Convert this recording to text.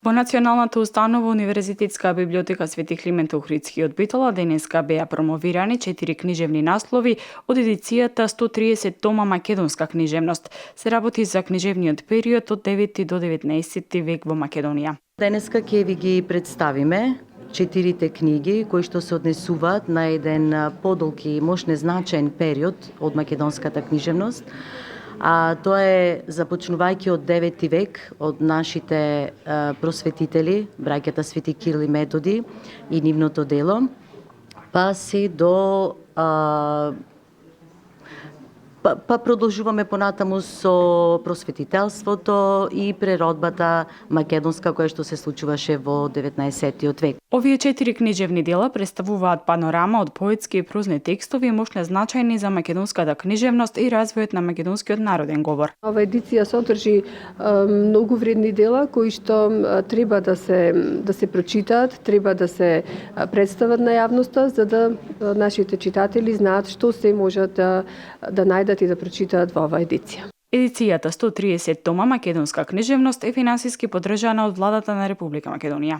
Во Националната установа Универзитетска библиотека Свети Климент Охридски од Битола денеска беа промовирани 4 книжевни наслови од едицијата 130 тома македонска книжевност. Се работи за книжевниот период од 9 до 19 век во Македонија. Денеска ќе ви ги представиме 4 книги кои што се однесуваат на еден подолг и можне значаен период од македонската книжевност. А тоа е започнувајќи од 9 век од нашите просветители, браќата Свети Кирил и Методи и нивното дело, па се до Па продолжуваме понатаму со просветителството и преродбата македонска која што се случуваше во 19 век. Овие 4 книжевни дела представуваат панорама од поетски и прозни текстови мощно значајни за македонската книжевност и развојот на македонскиот народен говор. Ова едиција содржи многу вредни дела кои што треба да се прочитаат, треба да се представат на јавноста за да нашите читатели знаат што се можат да најдат и да прочитаат во оваа едиција. Едицијата 130 тома македонска книжевност е финансиски поддржана од владата на Република Македонија.